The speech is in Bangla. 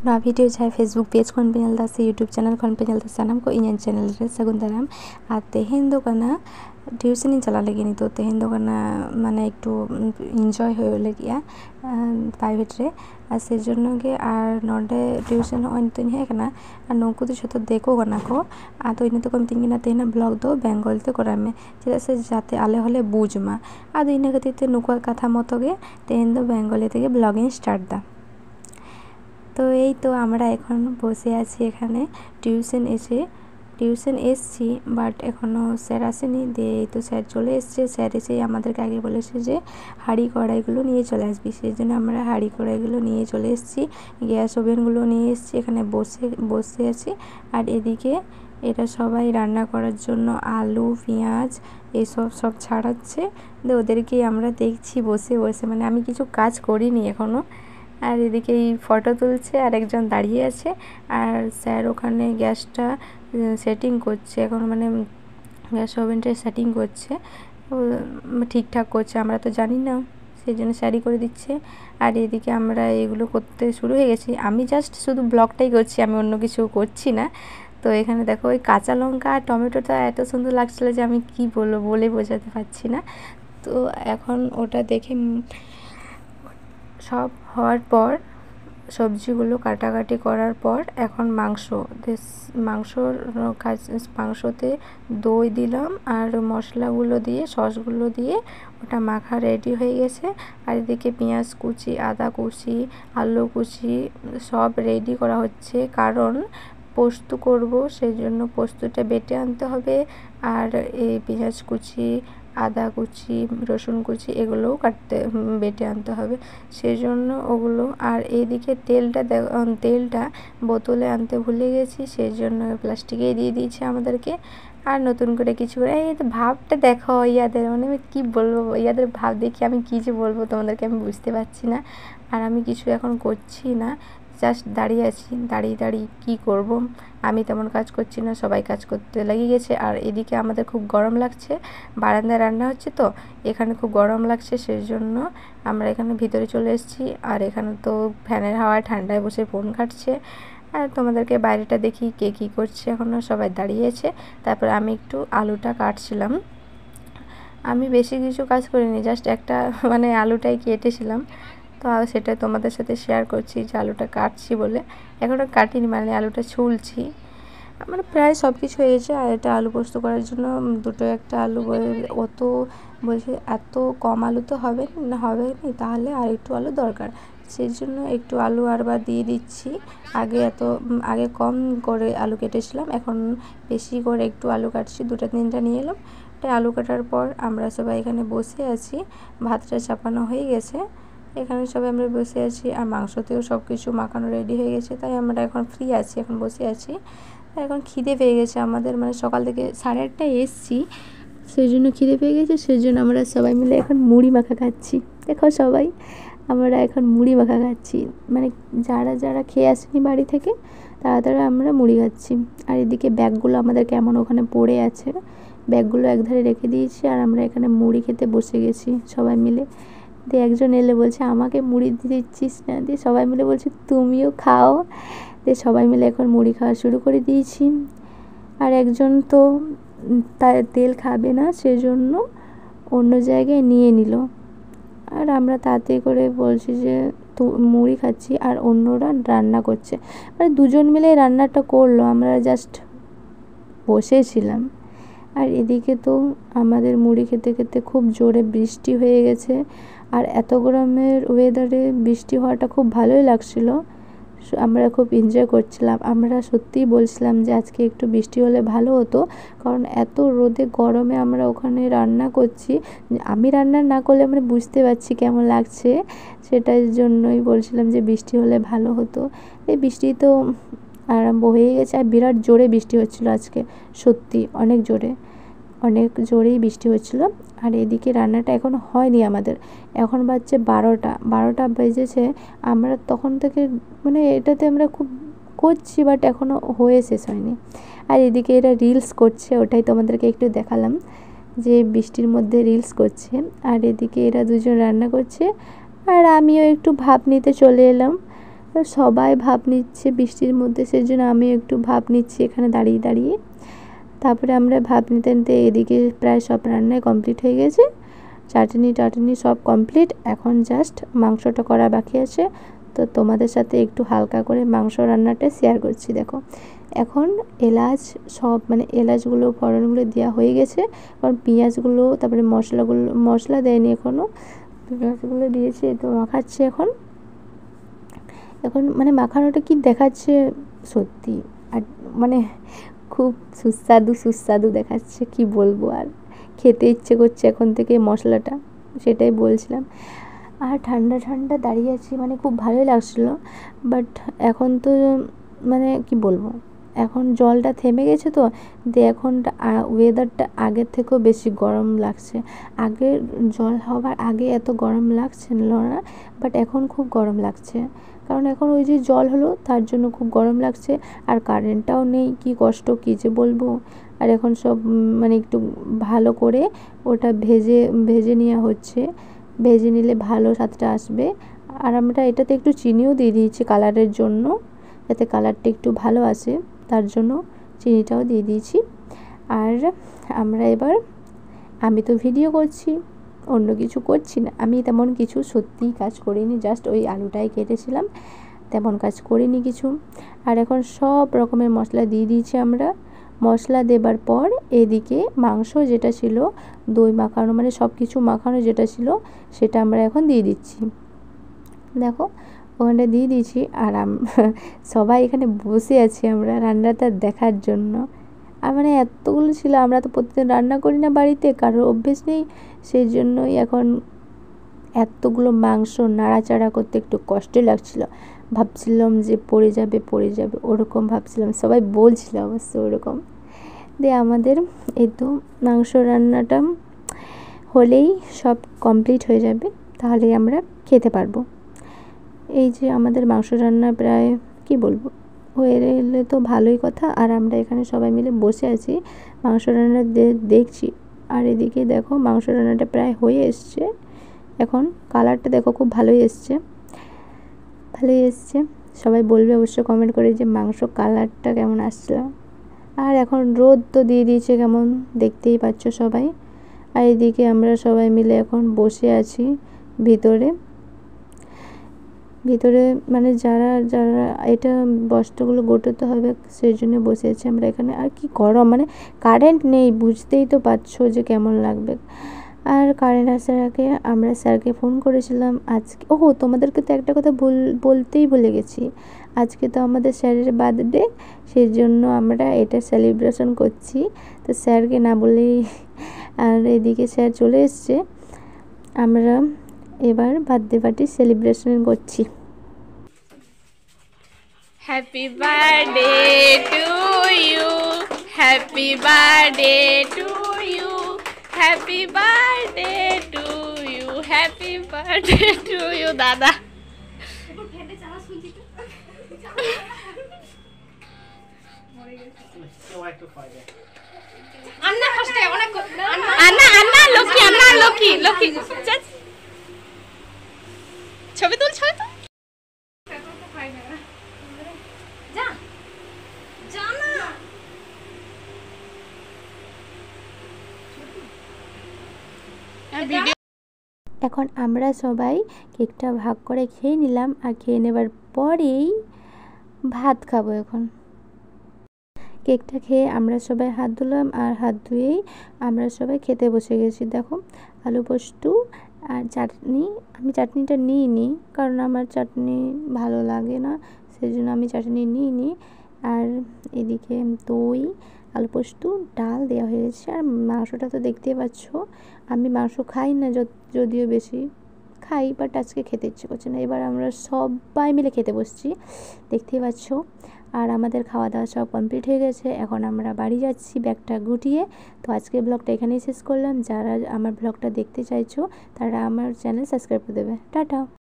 नवा वीडियो चाहे फेसबुक पेज खन पे नलदा से यूट्यूब चैनल खन पे नलदा सानाम को इन चैनल रे सगुन दाराम आ तेहेन दो कना ट्यूशन चला लगे नी तो तेहेन दो कना माने एकटू एनजॉय हो लगिया प्राइवेट रे आ से जन्नो गे आर नोडे ट्यूशन होन तो हे कना आ नोकु तो छतो देखो कना को आ तो इन तो कम तिंगिना तेना ब्लॉग दो बेंगल ते करामे चेदा से जाते आले हले बुझमा आ दो इन खातिर ते नुकुआ कथा मतो गे तेहेन दो बेंगली থেকে ब्लॉगिंग स्टार्ट दा। तो এই তো আমরা এখন বসে আছি এখানে টিউশন এসছি বাট এখনো স্যার আসেনি দিয়ে এই তো স্যার চলে এসছে। স্যার এসে আমাদেরকে আগে বলেছে যে হাঁড়ি কড়াইগুলো নিয়ে চলে আসবি, সেই জন্য আমরা হাঁড়ি কড়াইগুলো নিয়ে চলে এসেছি, গ্যাস ওভেনগুলো নিয়ে এসেছি, এখানে বসে আছি। আর এদিকে এটা সবাই রান্না করার জন্য আলু পেঁয়াজ এইসব সব ছাড়াচ্ছে, ওদেরকেই আমরা দেখছি বসে বসে, মানে আমি কিছু কাজ করিনি এখনও। আর এদিকে এই ফটো তুলছে আর একজন দাঁড়িয়ে আছে আর স্যার ওখানে গ্যাসটা সেটিং করছে এখন, মানে গ্যাস ওভেনটা সেটিং করছে, ঠিকঠাক করছে, আমরা তো জানি না, সেই জন্য স্যারই করে দিচ্ছে। আর এদিকে আমরা এগুলো করতে শুরু হয়ে গেছি, আমি জাস্ট শুধু ব্লগটাই করছি, আমি অন্য কিছু করছি না। তো এখানে দেখো ওই কাঁচা লঙ্কা আর টমেটোটা এত সুন্দর লাগছিলো যে আমি কি বলবো বলে বোঝাতে পারছি না। তো এখন ওটা দেখে সব হওয়ার পর সবজিগুলো কাটাকাটি করার পর এখন মাংসতে দই দিলাম আর মশলাগুলো দিয়ে সসগুলো দিয়ে ওটা মাখা রেডি হয়ে গেছে। আর এদিকে পেঁয়াজ কুচি আদা কুচি আলু কুচি সব রেডি করা হচ্ছে, কারণ পোস্ত করব, সেই জন্য পোস্তটা বেটে আনতে হবে। আর এই পেঁয়াজ কুচি আদা কুচি রসুন কুচি এগুলোও বেটে আনতে হবে, সেই জন্য ওগুলো। আর এইদিকে তেলটা বোতলে আনতে ভুলে গেছি, সেই জন্য প্লাস্টিকেই দিয়ে দিয়েছে আমাদেরকে। আর নতুন করে কিছু করে এই তো ভাবটা দেখো ইয়াদের, মানে আমি কী বলবো, ইয়াদের ভাব দেখি আমি কী যে বলবো তোমাদেরকে আমি বুঝতে পারছি না। আর আমি কিছু এখন করছি না, জাস্ট দাঁড়িয়ে আছি, দাঁড়িয়ে কী করব, আমি তেমন কাজ করছি না, সবাই কাজ করতে লেগে গেছে। আর এদিকে আমাদের খুব গরম লাগছে, বারান্দায় রান্না হচ্ছে তো এখানে খুব গরম লাগছে, সেই জন্য আমরা এখানে ভিতরে চলে এসেছি। আর এখানে তো ফ্যানের হাওয়ায় ঠান্ডায় বসে ফোন কাটছে। আর তোমাদেরকে বাইরেটা দেখি কে কী করছে, এখনও সবাই দাঁড়িয়েছে। তারপর আমি একটু আলুটা কাটছিলাম, আমি বেশি কিছু কাজ করিনি, জাস্ট একটা মানে আলুটাই কেটেছিলাম, তো সেটা তোমাদের সাথে শেয়ার করছি যে আলুটা কাটছি বলে, এখনও কাটিনি, মানে আলুটা ছুলছি, মানে প্রায় সব কিছু হয়ে গেছে। আর এটা আলু পোস্ত করার জন্য একটা আলু অত বলছে এত কম আলু তো হবে নি, তাহলে আর একটু আলু দরকার, সেই জন্য একটু আলু আরবার দিয়ে দিচ্ছি। আগে কম করে আলু কেটেছিলাম, এখন বেশি করে একটু আলু কাটছি, 2-3টা নিয়ে এলাম। আলু কাটার পর আমরা সবাই এখানে বসে আছি, ভাতটা চাপানো হয়ে গেছে, এখানে সবাই আমরা বসে আছি। আর মাংসতেও সব কিছু মাখানো রেডি হয়ে গেছে, তাই আমরা এখন ফ্রি আছি, এখন বসে আছি। এখন খিদে পেয়ে গেছে আমাদের, মানে সকাল থেকে 8:30টায় এসছি, সেই জন্য খিদে পেয়ে গেছে, সেই জন্য আমরা সবাই মিলে এখন মুড়ি মাখা খাচ্ছি। দেখো সবাই আমরা এখন মুড়ি মাখা খাচ্ছি, মানে যারা খেয়ে আসেনি বাড়ি থেকে তারা আমরা মুড়ি খাচ্ছি। আর এদিকে ব্যাগগুলো আমাদের কেমন ওখানে পড়ে আছে, ব্যাগগুলো একধারে রেখে দিয়েছি, আর আমরা এখানে মুড়ি খেতে বসে গেছি সবাই মিলে। দিয়ে একজন এলে বলছে আমাকে মুড়ি দিচ্ছিস না, দিয়ে সবাই মিলে বলছে তুমিও খাও, দিয়ে সবাই মিলে এখন মুড়ি খাওয়া শুরু করে দিয়েছি। আর একজন তো তার তেল খাবে না, সেজন্য অন্য জায়গায় নিয়ে নিল। আর আমরা তাতে করে বলছি যে তো মুড়ি খাচ্ছি, আর অন্যরা রান্না করছে, মানে দুজন মিলে রান্নাটা করলো, আমরা জাস্ট বসেছিলাম। আর এদিকে তো আমাদের মুড়ি খেতে খেতে খুব জোরে বৃষ্টি হয়ে গেছে, আর এত গরমের ওয়েদারে বৃষ্টি হওয়াটা খুব ভালোই লাগছিল, আমরা খুব এনজয় করছিলাম। আমরা সত্যিই বলছিলাম যে আজকে একটু বৃষ্টি হলে ভালো হতো, কারণ এত রোদে গরমে আমরা ওখানে রান্না করছি, আমি রান্না না করলে আমরা বুঝতে পারছি কেমন লাগছে, সেটার জন্যই বলছিলাম যে বৃষ্টি হলে ভালো হতো। এই বৃষ্টি তো আরম্ভ হয়ে গেছে, আর বিরাট জোরে বৃষ্টি হচ্ছিলো আজকে, সত্যি অনেক জোরেই বৃষ্টি হচ্ছিল। আর এদিকে রান্নাটা এখনও হয়নি আমাদের, এখন বাজছে 12টা বেজেছে, আমরা তখন থেকে মানে এটাতে আমরা খুব করছি, বাট এখনও হয়ে শেষ হয়নি। আর এদিকে এরা রিলস করছে, ওটাই তোমাদেরকে একটু দেখালাম যে বৃষ্টির মধ্যে রিলস করছে। আর এদিকে এরা দুজন রান্না করছে, আর আমিও একটু ভাপ নিতে চলে এলাম। সবাই ভাপ নিচ্ছে বৃষ্টির মধ্যে, সেই জন্য আমি একটু ভাপ নিচ্ছি এখানে দাঁড়িয়ে দাঁড়িয়ে। তারপরে আমরা ভাপ নিতে নিতে এদিকে প্রায় সব রান্নাই কমপ্লিট হয়ে গেছে, চাটনি টাটনি সব কমপ্লিট। এখন জাস্ট মাংসটা করা বাকি আছে, তো তোমাদের সাথে একটু হালকা করে মাংস রান্নাটা শেয়ার করছি। দেখো এখন এলাচ সব মানে এলাচগুলো ফোড়নগুলো দেওয়া হয়ে গেছে, কারণ পেঁয়াজগুলো তারপরে মশলা দেয়নি এখনও, পেঁয়াজগুলো দিয়েছে তো মাখাচ্ছে এখন। এখন মানে মাখানোটা কি দেখাচ্ছে সত্যি, আর মানে খুব সুস্বাদু দেখাচ্ছে, কি বলবো, আর খেতে ইচ্ছে করছে এখন থেকে মশলাটা, সেটাই বলছিলাম। আর ঠান্ডা ঠান্ডা দাঁড়িয়ে আছি, মানে খুব ভালোই লাগছিলো। বাট এখন তো মানে কি বলবো, এখন জলটা থেমে গেছে তো, দিয়ে এখন ওয়েদারটা আগের থেকেও বেশি গরম লাগছে। আগে জল হওয়ার আগে এত গরম লাগছিল না, বাট এখন খুব গরম লাগছে, কারণ এখন ওই যে জল হলো তার জন্য খুব গরম লাগছে। আর কারেন্টটাও নেই, কি কষ্ট কী যে বলবো। আর এখন সব মানে একটু ভালো করে ওটা ভেজে নেওয়া হচ্ছে, ভেজে নিলে ভালো স্বাদটা আসবে। আর আমরা এটাতে একটু চিনিও দিয়ে দিয়েছি কালারের জন্য, যাতে কালারটা একটু ভালো আসে, তার জন্য চিনিটাও দিয়ে দিয়েছি। আর আমরা এবার, আমি তো ভিডিও করছি, অন্য কিছু করছি না, আমি তেমন কিছু সত্যিই কাজ করিনি, জাস্ট ওই আলুটাই কেটেছিলাম, তেমন কাজ করিনি কিছু। আর এখন সব রকমের মশলা দিয়ে দিয়েছি আমরা। মশলা দেবার পর এদিকে মাংস যেটা ছিল, দই মাখানো মানে সব কিছু মাখানো যেটা ছিল, সেটা আমরা এখন দিয়ে দিচ্ছি। দেখো ওখানটা দিয়ে দিয়েছি, আর সবাই এখানে বসে আছি আমরা রান্নাটা দেখার জন্য। আর মানে এতগুলো ছিল, আমরা তো প্রতিদিন রান্না করি না বাড়িতে, কারোর অভ্যেস নেই, সেই জন্যই এখন এতগুলো মাংস নাড়াচাড়া করতে একটু কষ্টই লাগছিল। ভাবছিলাম যে পড়ে যাবে ওরকম ভাবছিলাম, সবাই বলছিল অবশ্য ওরকম। দিয়ে আমাদের এই তো মাংস রান্নাটা হলেই সব কমপ্লিট হয়ে যাবে, তাহলে আমরা খেতে পারবো। এই যে আমাদের মাংস রান্না প্রায় কি বলবো হয়ে এলে তো ভালোই কথা। আর আমরা এখানে সবাই মিলে বসে আছি, মাংস রান্না দেখছি। আর এদিকে দেখো মাংস রান্নাটা প্রায় হয়ে এসছে, এখন কালারটা দেখো খুব ভালোই এসছে। সবাই বলবে অবশ্য কমেন্ট করে যে মাংস কালারটা কেমন আসলো। আর এখন রোদ তো দিয়ে দিয়েছে কেমন, দেখতেই পাচ্ছ সবাই। আর এদিকে আমরা সবাই মিলে এখন বসে আছি ভিতরে মানে যারা এটা বস্তাগুলো গোটাতে হবে, সেই জন্য বসে আছি আমরা এখানে। আর কি গরম, মানে কারেন্ট নেই, বুঝতেই তো পারছো যে কেমন লাগবে। আর কারেন্ট আসার আগে আমরা স্যারকে ফোন করেছিলাম আজকে। তোমাদেরকে তো একটা কথা বলতেই ভুলে গেছি, আজকে তো আমাদের স্যারের বার্থডে, সেই জন্য আমরা এটা সেলিব্রেশন করছি। তো স্যারকে না বলেই, আর এদিকে স্যার চলে এসছে, আমরা এবার বার্থডে পার্টি সেলিব্রেশন করছি। Happy birthday to you, happy birthday to you, happy birthday to you, happy birthday to you. দাদা লক্ষ্মী ছবি তুল এখন আমরা সবাই কেকটা ভাগ করে খেয়ে নিলাম, আর খেয়ে নেবার পরেই ভাত খাবো। এখন কেকটা খেয়ে আমরা সবাই হাত ধুলাম, আর হাত ধুয়েই আমরা সবাই খেতে বসে গেছি। দেখো আলু পোস্ত আর চাটনি, আমি চাটনিটা নিইনি কারণ আমার চাটনি ভালো লাগে না, সেই জন্য আমি চাটনি নিইনি। আর এদিকে দই, আলু পোস্ত, ডাল দেওয়া হয়েছে। আর মাংসটা তো দেখতেই পাচ্ছ, আমি মাংস খাই না, যদিও বেশি খাই, বাট আজকে খেতে ইচ্ছে করছে না। এবার আমরা সবাই মিলে খেতে বসছি, দেখতেই পাচ্ছ। আর আমাদের খাওয়া দাওয়া সব কমপ্লিট হয়ে গেছে, এখন আমরা বাড়ি যাচ্ছি ব্যাগটা গুটিয়ে। তো আজকের ব্লগটা এখানেই শেষ করলাম। যারা আমার ব্লগটা দেখতে চাইছো তারা আমার চ্যানেল সাবস্ক্রাইব করে দেবে। টাটা।